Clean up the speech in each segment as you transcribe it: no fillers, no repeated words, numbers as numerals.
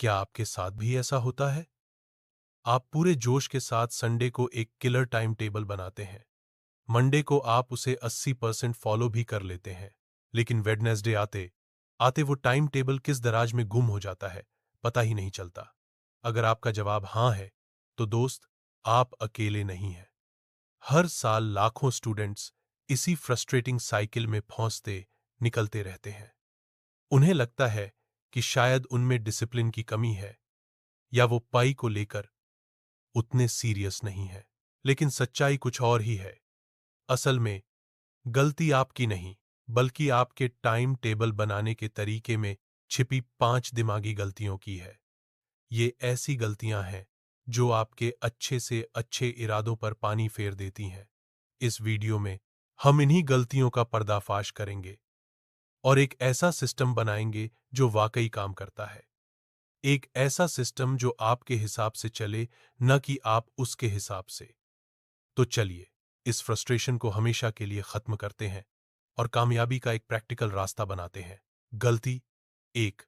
क्या आपके साथ भी ऐसा होता है? आप पूरे जोश के साथ संडे को एक किलर टाइम टेबल बनाते हैं। मंडे को आप उसे 80% फॉलो भी कर लेते हैं। लेकिन वेडनेसडे आते आते वो टाइम टेबल किस दराज में गुम हो जाता है, पता ही नहीं चलता। अगर आपका जवाब हाँ है, तो दोस्त, आप अकेले नहीं हैं। हर साल लाखों स्टूडेंट्स इसी फ्रस्ट्रेटिंग साइकिल में फंसते निकलते रहते हैं। उन्हें लगता है कि शायद उनमें डिसिप्लिन की कमी है, या वो पाई को लेकर उतने सीरियस नहीं है। लेकिन सच्चाई कुछ और ही है। असल में गलती आपकी नहीं, बल्कि आपके टाइम टेबल बनाने के तरीके में छिपी 5 दिमागी गलतियों की है। ये ऐसी गलतियां हैं जो आपके अच्छे से अच्छे इरादों पर पानी फेर देती हैं। इस वीडियो में हम इन्हीं गलतियों का पर्दाफाश करेंगे और एक ऐसा सिस्टम बनाएंगे जो वाकई काम करता है। एक ऐसा सिस्टम जो आपके हिसाब से चले, न कि आप उसके हिसाब से। तो चलिए, इस फ्रस्ट्रेशन को हमेशा के लिए खत्म करते हैं और कामयाबी का एक प्रैक्टिकल रास्ता बनाते हैं। गलती एक,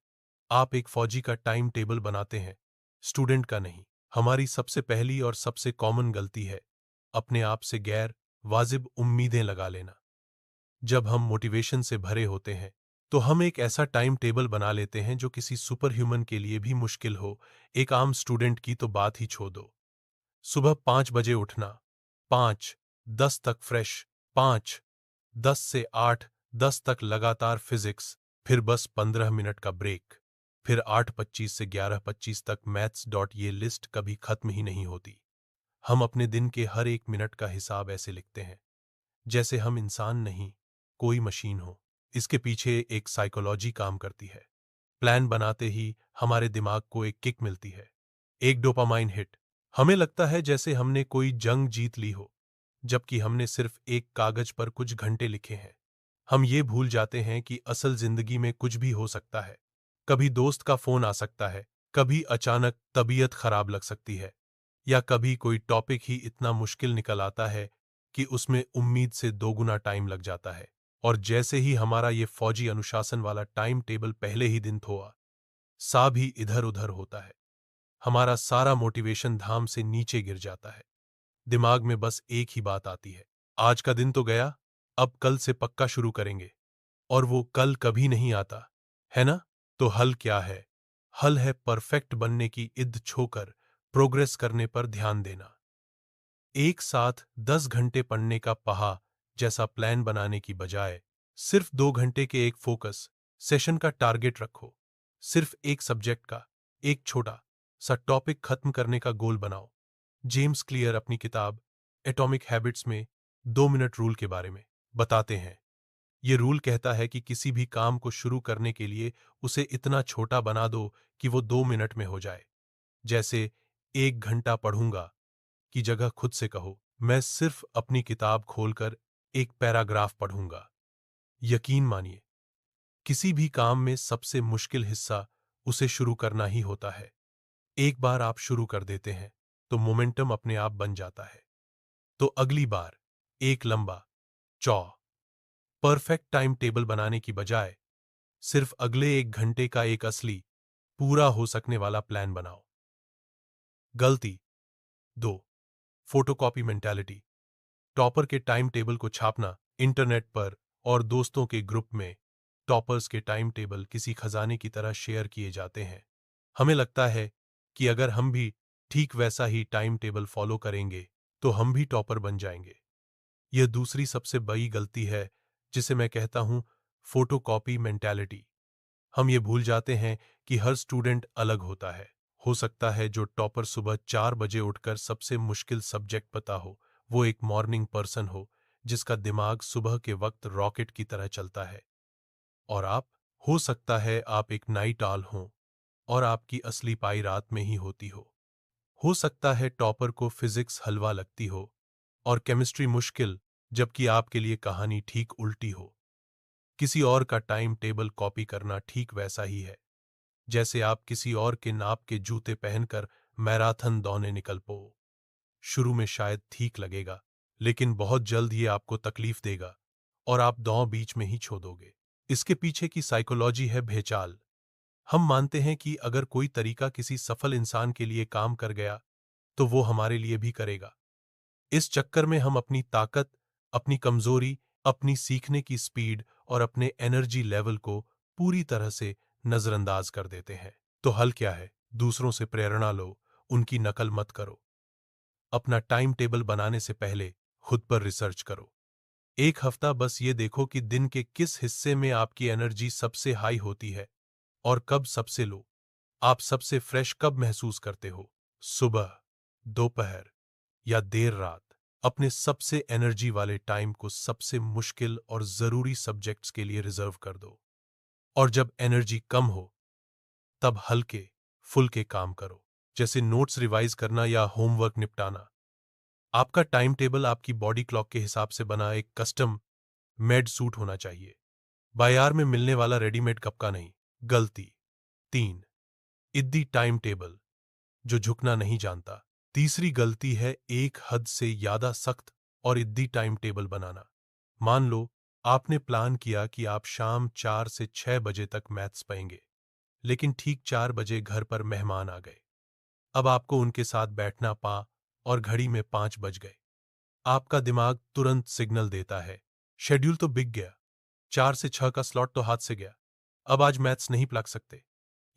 आप एक फौजी का टाइम टेबल बनाते हैं, स्टूडेंट का नहीं। हमारी सबसे पहली और सबसे कॉमन गलती है अपने आप से गैर वाजिब उम्मीदें लगा लेना। जब हम मोटिवेशन से भरे होते हैं, तो हम एक ऐसा टाइम टेबल बना लेते हैं जो किसी सुपर ह्यूमन के लिए भी मुश्किल हो। एक आम स्टूडेंट की तो बात ही छोड़ दो। सुबह 5 बजे उठना, 5:10 तक फ्रेश, 5:10 से 8:10 तक लगातार फिजिक्स, फिर बस 15 मिनट का ब्रेक, फिर 8:25 से 11:25 तक मैथ्स डॉट। ये लिस्ट कभी खत्म ही नहीं होती। हम अपने दिन के हर एक मिनट का हिसाब ऐसे लिखते हैं जैसे हम इंसान नहीं, कोई मशीन हो। इसके पीछे एक साइकोलॉजी काम करती है। प्लान बनाते ही हमारे दिमाग को एक किक मिलती है, एक डोपामाइन हिट। हमें लगता है जैसे हमने कोई जंग जीत ली हो, जबकि हमने सिर्फ एक कागज पर कुछ घंटे लिखे हैं। हम ये भूल जाते हैं कि असल जिंदगी में कुछ भी हो सकता है। कभी दोस्त का फोन आ सकता है, कभी अचानक तबीयत खराब लग सकती है, या कभी कोई टॉपिक ही इतना मुश्किल निकल आता है कि उसमें उम्मीद से दोगुना टाइम लग जाता है। और जैसे ही हमारा ये फौजी अनुशासन वाला टाइम टेबल पहले ही दिन थोआ सा भी इधर उधर होता है, हमारा सारा मोटिवेशन धाम से नीचे गिर जाता है। दिमाग में बस एक ही बात आती है, आज का दिन तो गया, अब कल से पक्का शुरू करेंगे। और वो कल कभी नहीं आता, है ना? तो हल क्या है? हल है परफेक्ट बनने की इद्द छोकर प्रोग्रेस करने पर ध्यान देना। एक साथ 10 घंटे पढ़ने का पहा जैसा प्लान बनाने की बजाय सिर्फ 2 घंटे के एक फोकस सेशन का टारगेट रखो। सिर्फ एक सब्जेक्ट का एक छोटा सा टॉपिक खत्म करने का गोल बनाओ। जेम्स क्लियर अपनी किताब एटॉमिक हैबिट्स में 2 मिनट रूल के बारे में बताते हैं। ये रूल कहता है कि किसी भी काम को शुरू करने के लिए उसे इतना छोटा बना दो कि वो 2 मिनट में हो जाए। जैसे 1 घंटा पढ़ूंगा की जगह खुद से कहो, मैं सिर्फ अपनी किताब खोलकर एक पैराग्राफ पढ़ूंगा। यकीन मानिए, किसी भी काम में सबसे मुश्किल हिस्सा उसे शुरू करना ही होता है। एक बार आप शुरू कर देते हैं, तो मोमेंटम अपने आप बन जाता है। तो अगली बार एक लंबा चौ परफेक्ट टाइम टेबल बनाने की बजाय सिर्फ अगले 1 घंटे का एक असली पूरा हो सकने वाला प्लान बनाओ। गलती 2, फोटोकॉपी मेंटालिटी। टॉपर के टाइम टेबल को छापना, इंटरनेट पर और दोस्तों के ग्रुप में टॉपर्स के टाइम टेबल किसी खजाने की तरह शेयर किए जाते हैं। हमें लगता है कि अगर हम भी ठीक वैसा ही टाइम टेबल फॉलो करेंगे, तो हम भी टॉपर बन जाएंगे। यह दूसरी सबसे बड़ी गलती है, जिसे मैं कहता हूं फोटोकॉपी मेंटालिटी। हम ये भूल जाते हैं कि हर स्टूडेंट अलग होता है। हो सकता है जो टॉपर सुबह 4 बजे उठकर सबसे मुश्किल सब्जेक्ट पता हो, वो एक मॉर्निंग पर्सन हो जिसका दिमाग सुबह के वक्त रॉकेट की तरह चलता है। और आप, हो सकता है आप एक नाइट ऑल हों और आपकी असली पाई रात में ही होती हो। हो सकता है टॉपर को फिजिक्स हलवा लगती हो और केमिस्ट्री मुश्किल, जबकि आपके लिए कहानी ठीक उल्टी हो। किसी और का टाइम टेबल कॉपी करना ठीक वैसा ही है जैसे आप किसी और के नाप के जूते पहनकर मैराथन दौड़ने निकल पो। शुरू में शायद ठीक लगेगा, लेकिन बहुत जल्द ये आपको तकलीफ देगा और आप दौड़ बीच में ही छोड़ दोगे। इसके पीछे की साइकोलॉजी है भेचाल। हम मानते हैं कि अगर कोई तरीका किसी सफल इंसान के लिए काम कर गया तो वो हमारे लिए भी करेगा। इस चक्कर में हम अपनी ताकत, अपनी कमजोरी, अपनी सीखने की स्पीड और अपने एनर्जी लेवल को पूरी तरह से नजरअंदाज कर देते हैं। तो हल क्या है? दूसरों से प्रेरणा लो, उनकी नकल मत करो। अपना टाइम टेबल बनाने से पहले खुद पर रिसर्च करो। एक हफ्ता बस ये देखो कि दिन के किस हिस्से में आपकी एनर्जी सबसे हाई होती है और कब सबसे लो। आप सबसे फ्रेश कब महसूस करते हो? सुबह, दोपहर या देर रात? अपने सबसे एनर्जी वाले टाइम को सबसे मुश्किल और जरूरी सब्जेक्ट्स के लिए रिजर्व कर दो। और जब एनर्जी कम हो तब हल्के फुल्के काम करो, जैसे नोट्स रिवाइज करना या होमवर्क निपटाना। आपका टाइम टेबल आपकी बॉडी क्लॉक के हिसाब से बना एक कस्टम मेड सूट होना चाहिए, बाजार में मिलने वाला रेडीमेड कप का नहीं। गलती 3, इद्दी टाइम टेबल जो झुकना नहीं जानता। तीसरी गलती है एक हद से ज्यादा सख्त और इद्दी टाइम टेबल बनाना। मान लो आपने प्लान किया कि आप शाम 4 से 6 बजे तक मैथ्स पढ़ेंगे, लेकिन ठीक 4 बजे घर पर मेहमान आ गए। अब आपको उनके साथ बैठना पा और घड़ी में 5 बज गए। आपका दिमाग तुरंत सिग्नल देता है, शेड्यूल तो बिक गया, 4 से 6 का स्लॉट तो हाथ से गया, अब आज मैथ्स नहीं पढ़ सकते।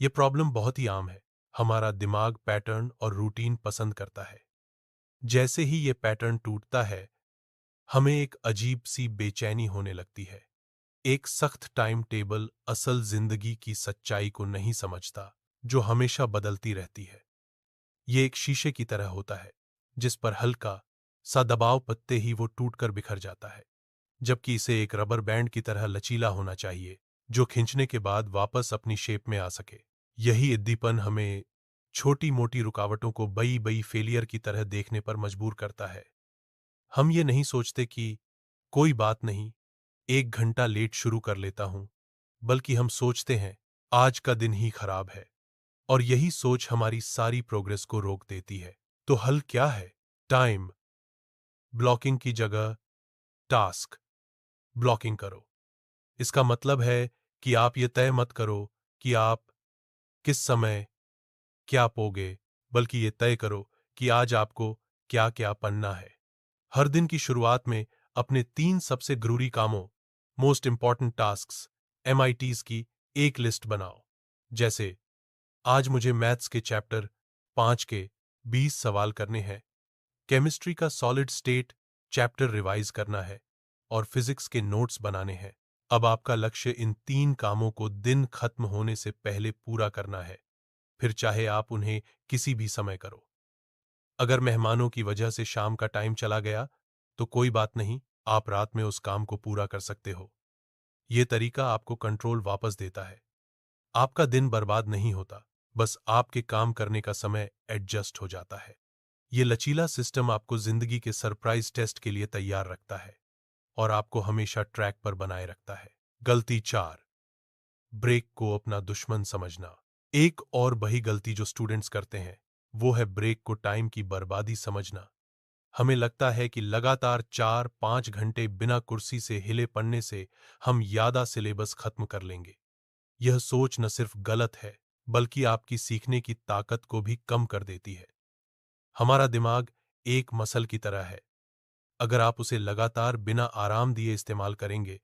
ये प्रॉब्लम बहुत ही आम है। हमारा दिमाग पैटर्न और रूटीन पसंद करता है। जैसे ही ये पैटर्न टूटता है, हमें एक अजीब सी बेचैनी होने लगती है। एक सख्त टाइम टेबल असल जिंदगी की सच्चाई को नहीं समझता, जो हमेशा बदलती रहती है। ये एक शीशे की तरह होता है, जिस पर हल्का सा दबाव पड़ते ही वो टूटकर बिखर जाता है, जबकि इसे एक रबर बैंड की तरह लचीला होना चाहिए, जो खींचने के बाद वापस अपनी शेप में आ सके। यही इद्दीपन हमें छोटी मोटी रुकावटों को बई बई फेलियर की तरह देखने पर मजबूर करता है। हम ये नहीं सोचते कि कोई बात नहीं, 1 घंटा लेट शुरू कर लेता हूं, बल्कि हम सोचते हैं आज का दिन ही खराब है, और यही सोच हमारी सारी प्रोग्रेस को रोक देती है। तो हल क्या है? टाइम ब्लॉकिंग की जगह टास्क ब्लॉकिंग करो। इसका मतलब है कि आप ये तय मत करो कि आप किस समय क्या पोगे, बल्कि ये तय करो कि आज आपको क्या क्या पढ़ना है। हर दिन की शुरुआत में अपने 3 सबसे जरूरी कामों, मोस्ट इंपॉर्टेंट टास्क्स, MITs की एक लिस्ट बनाओ। जैसे आज मुझे मैथ्स के चैप्टर 5 के 20 सवाल करने हैं, केमिस्ट्री का सॉलिड स्टेट चैप्टर रिवाइज करना है और फिजिक्स के नोट्स बनाने हैं। अब आपका लक्ष्य इन 3 कामों को दिन खत्म होने से पहले पूरा करना है, फिर चाहे आप उन्हें किसी भी समय करो। अगर मेहमानों की वजह से शाम का टाइम चला गया, तो कोई बात नहीं, आप रात में उस काम को पूरा कर सकते हो। ये तरीका आपको कंट्रोल वापस देता है। आपका दिन बर्बाद नहीं होता, बस आपके काम करने का समय एडजस्ट हो जाता है। ये लचीला सिस्टम आपको जिंदगी के सरप्राइज टेस्ट के लिए तैयार रखता है और आपको हमेशा ट्रैक पर बनाए रखता है। गलती 4, ब्रेक को अपना दुश्मन समझना। एक और बड़ी गलती जो स्टूडेंट्स करते हैं, वो है ब्रेक को टाइम की बर्बादी समझना। हमें लगता है कि लगातार 4-5 घंटे बिना कुर्सी से हिले पड़ने से हम यादा सिलेबस खत्म कर लेंगे। यह सोच न सिर्फ गलत है, बल्कि आपकी सीखने की ताकत को भी कम कर देती है। हमारा दिमाग एक मसल की तरह है। अगर आप उसे लगातार बिना आराम दिए इस्तेमाल करेंगे,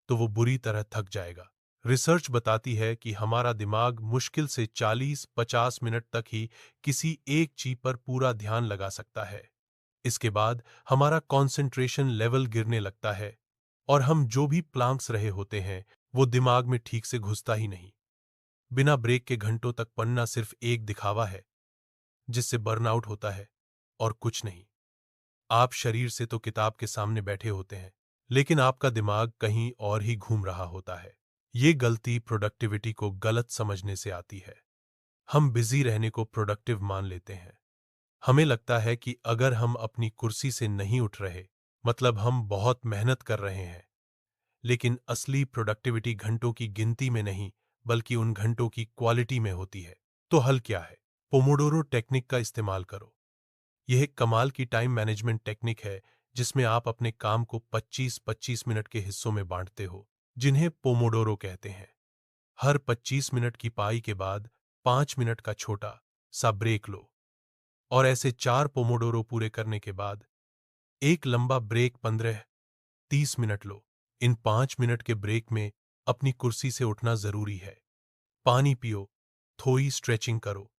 तो वो बुरी तरह थक जाएगा। रिसर्च बताती है कि हमारा दिमाग मुश्किल से 40-50 मिनट तक ही किसी एक चीज पर पूरा ध्यान लगा सकता है। इसके बाद हमारा कंसंट्रेशन लेवल गिरने लगता है और हम जो भी प्लान्स रहे होते हैं, वो दिमाग में ठीक से घुसता ही नहीं। बिना ब्रेक के घंटों तक पढ़ना सिर्फ एक दिखावा है, जिससे बर्नआउट होता है, और कुछ नहीं। आप शरीर से तो किताब के सामने बैठे होते हैं, लेकिन आपका दिमाग कहीं और ही घूम रहा होता है। ये गलती प्रोडक्टिविटी को गलत समझने से आती है। हम बिजी रहने को प्रोडक्टिव मान लेते हैं। हमें लगता है कि अगर हम अपनी कुर्सी से नहीं उठ रहे, मतलब हम बहुत मेहनत कर रहे हैं। लेकिन असली प्रोडक्टिविटी घंटों की गिनती में नहीं, बल्कि उन घंटों की क्वालिटी में होती है। तो हल क्या है? पोमोडोरो टेक्निक का इस्तेमाल करो। यह एक कमाल की टाइम मैनेजमेंट टेक्निक है, जिसमें आप अपने काम को 25-25 मिनट के हिस्सों में बांटते हो, जिन्हें पोमोडोरो कहते हैं। हर 25 मिनट की पाई के बाद 5 मिनट का छोटा सा ब्रेक लो, और ऐसे 4 पोमोडोरो पूरे करने के बाद एक लंबा ब्रेक 15-30 मिनट लो। इन 5 मिनट के ब्रेक में अपनी कुर्सी से उठना जरूरी है। पानी पियो, थोड़ी स्ट्रेचिंग करो,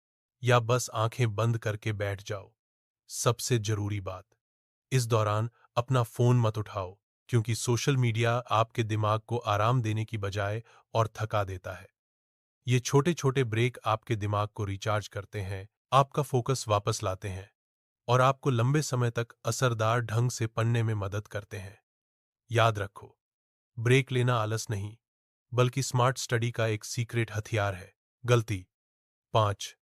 या बस आंखें बंद करके बैठ जाओ। सबसे जरूरी बात, इस दौरान अपना फोन मत उठाओ, क्योंकि सोशल मीडिया आपके दिमाग को आराम देने की बजाय और थका देता है। ये छोटे छोटे ब्रेक आपके दिमाग को रिचार्ज करते हैं, आपका फोकस वापस लाते हैं और आपको लंबे समय तक असरदार ढंग से पढ़ने में मदद करते हैं। याद रखो, ब्रेक लेना आलस नहीं, बल्कि स्मार्ट स्टडी का एक सीक्रेट हथियार है। गलती 5,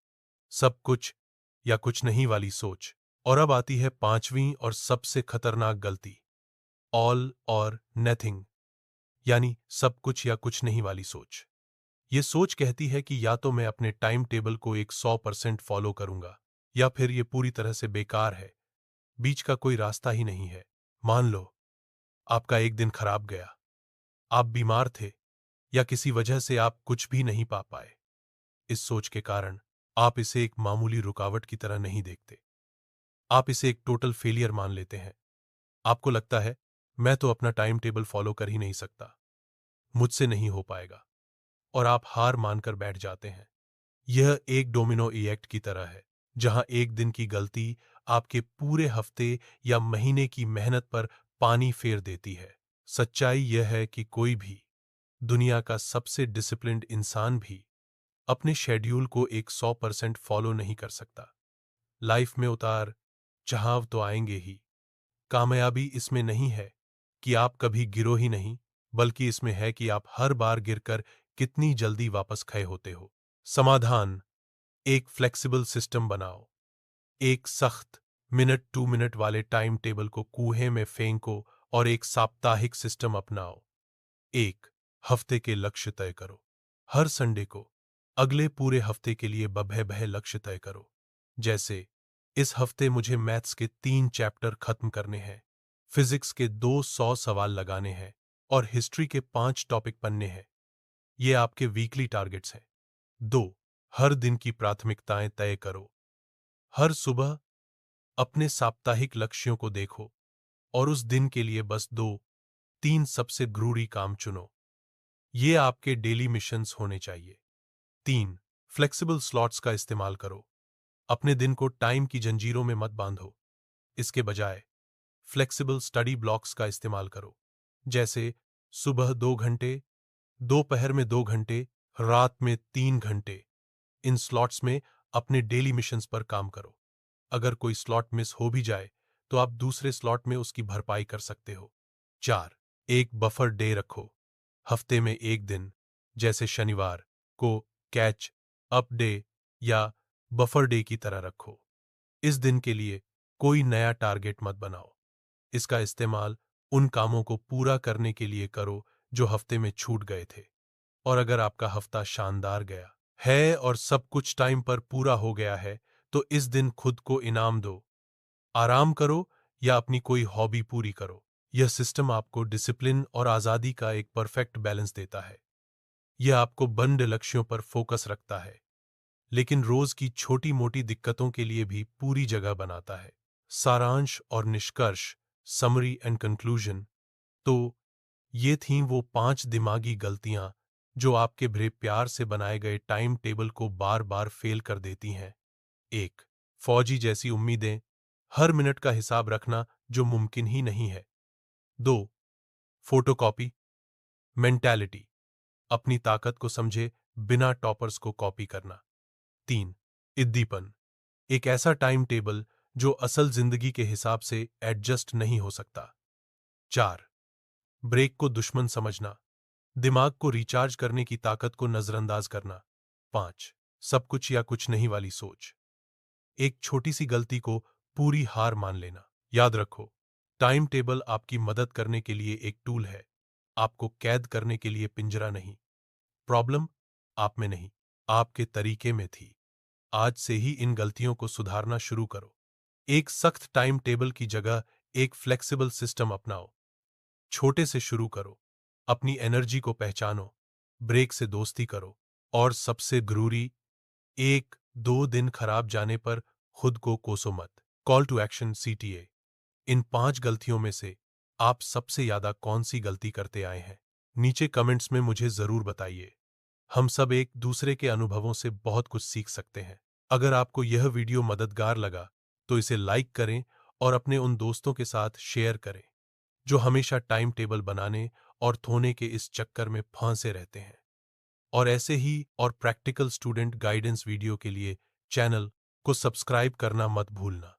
सब कुछ या कुछ नहीं वाली सोच। और अब आती है पांचवी और सबसे खतरनाक गलती, ऑल और नथिंग, यानी सब कुछ या कुछ नहीं वाली सोच। ये सोच कहती है कि या तो मैं अपने टाइम टेबल को 100% फॉलो करूंगा, या फिर ये पूरी तरह से बेकार है, बीच का कोई रास्ता ही नहीं है। मान लो आपका एक दिन खराब गया, आप बीमार थे, या किसी वजह से आप कुछ भी नहीं पा पाए। इस सोच के कारण आप इसे एक मामूली रुकावट की तरह नहीं देखते, आप इसे एक टोटल फेलियर मान लेते हैं। आपको लगता है, मैं तो अपना टाइम टेबल फॉलो कर ही नहीं सकता, मुझसे नहीं हो पाएगा, और आप हार मानकर बैठ जाते हैं। यह एक डोमिनो इफेक्ट की तरह है, जहां एक दिन की गलती आपके पूरे हफ्ते या महीने की मेहनत पर पानी फेर देती है। सच्चाई यह है कि कोई भी, दुनिया का सबसे डिसिप्लिन्ड इंसान भी, अपने शेड्यूल को 100% फॉलो नहीं कर सकता। लाइफ में उतार चढ़ाव तो आएंगे ही। कामयाबी इसमें नहीं है कि आप कभी गिरो ही नहीं, बल्कि इसमें है कि आप हर बार गिरकर कितनी जल्दी वापस खड़े होते हो। समाधान, एक फ्लेक्सिबल सिस्टम बनाओ। एक सख्त मिनट टू मिनट वाले टाइम टेबल को कुएं में फेंको और एक साप्ताहिक सिस्टम अपनाओ। एक हफ्ते के लक्ष्य तय करो। हर संडे को अगले पूरे हफ्ते के लिए बभे बहे लक्ष्य तय करो। जैसे, इस हफ्ते मुझे मैथ्स के 3 चैप्टर खत्म करने हैं, फिजिक्स के 200 सवाल लगाने हैं और हिस्ट्री के 5 टॉपिक पढ़ने हैं। ये आपके वीकली टारगेट्स हैं। 2, हर दिन की प्राथमिकताएं तय करो। हर सुबह अपने साप्ताहिक लक्ष्यों को देखो और उस दिन के लिए बस 2-3 सबसे जरूरी काम चुनो। ये आपके डेली मिशंस होने चाहिए। 3, फ्लेक्सिबल स्लॉट्स का इस्तेमाल करो। अपने दिन को टाइम की जंजीरों में मत बांधो। इसके बजाय फ्लेक्सिबल स्टडी ब्लॉक्स का इस्तेमाल करो। जैसे सुबह 2 घंटे, दोपहर में 2 घंटे, रात में 3 घंटे। इन स्लॉट्स में अपने डेली मिशंस पर काम करो। अगर कोई स्लॉट मिस हो भी जाए, तो आप दूसरे स्लॉट में उसकी भरपाई कर सकते हो। 4, एक बफर डे रखो। हफ्ते में एक दिन, जैसे शनिवार को कैच अप डे या बफर डे की तरह रखो। इस दिन के लिए कोई नया टारगेट मत बनाओ। इसका इस्तेमाल उन कामों को पूरा करने के लिए करो जो हफ्ते में छूट गए थे। और अगर आपका हफ्ता शानदार गया है और सब कुछ टाइम पर पूरा हो गया है, तो इस दिन खुद को इनाम दो। आराम करो या अपनी कोई हॉबी पूरी करो। यह सिस्टम आपको डिसिप्लिन और आज़ादी का एक परफेक्ट बैलेंस देता है। यह आपको बंद लक्ष्यों पर फोकस रखता है, लेकिन रोज की छोटी मोटी दिक्कतों के लिए भी पूरी जगह बनाता है। सारांश और निष्कर्ष, समरी एंड कंक्लूजन। तो ये थीं वो 5 दिमागी गलतियां जो आपके भरे प्यार से बनाए गए टाइम टेबल को बार बार फेल कर देती हैं। 1, फौजी जैसी उम्मीदें, हर मिनट का हिसाब रखना जो मुमकिन ही नहीं है। 2, फोटोकॉपी मेंटालिटी, अपनी ताकत को समझे बिना टॉपर्स को कॉपी करना। 3, इद्दीपन, एक ऐसा टाइम टेबल जो असल जिंदगी के हिसाब से एडजस्ट नहीं हो सकता। 4, ब्रेक को दुश्मन समझना, दिमाग को रिचार्ज करने की ताकत को नजरअंदाज करना। 5, सब कुछ या कुछ नहीं वाली सोच, एक छोटी सी गलती को पूरी हार मान लेना। याद रखो, टाइम टेबल आपकी मदद करने के लिए एक टूल है, आपको कैद करने के लिए पिंजरा नहीं। प्रॉब्लम आप में नहीं, आपके तरीके में थी। आज से ही इन गलतियों को सुधारना शुरू करो। एक सख्त टाइम टेबल की जगह एक फ्लेक्सिबल सिस्टम अपनाओ। छोटे से शुरू करो, अपनी एनर्जी को पहचानो, ब्रेक से दोस्ती करो। और सबसे जरूरी, 1-2 दिन खराब जाने पर खुद को कोसो मत। Call to action CTA। इन 5 गलतियों में से आप सबसे ज्यादा कौन सी गलती करते आए हैं? नीचे कमेंट्स में मुझे जरूर बताइए। हम सब एक दूसरे के अनुभवों से बहुत कुछ सीख सकते हैं। अगर आपको यह वीडियो मददगार लगा तो इसे लाइक करें और अपने उन दोस्तों के साथ शेयर करें जो हमेशा टाइम टेबल बनाने और धोने के इस चक्कर में फंसे रहते हैं। और ऐसे ही और प्रैक्टिकल स्टूडेंट गाइडेंस वीडियो के लिए चैनल को सब्सक्राइब करना मत भूलना।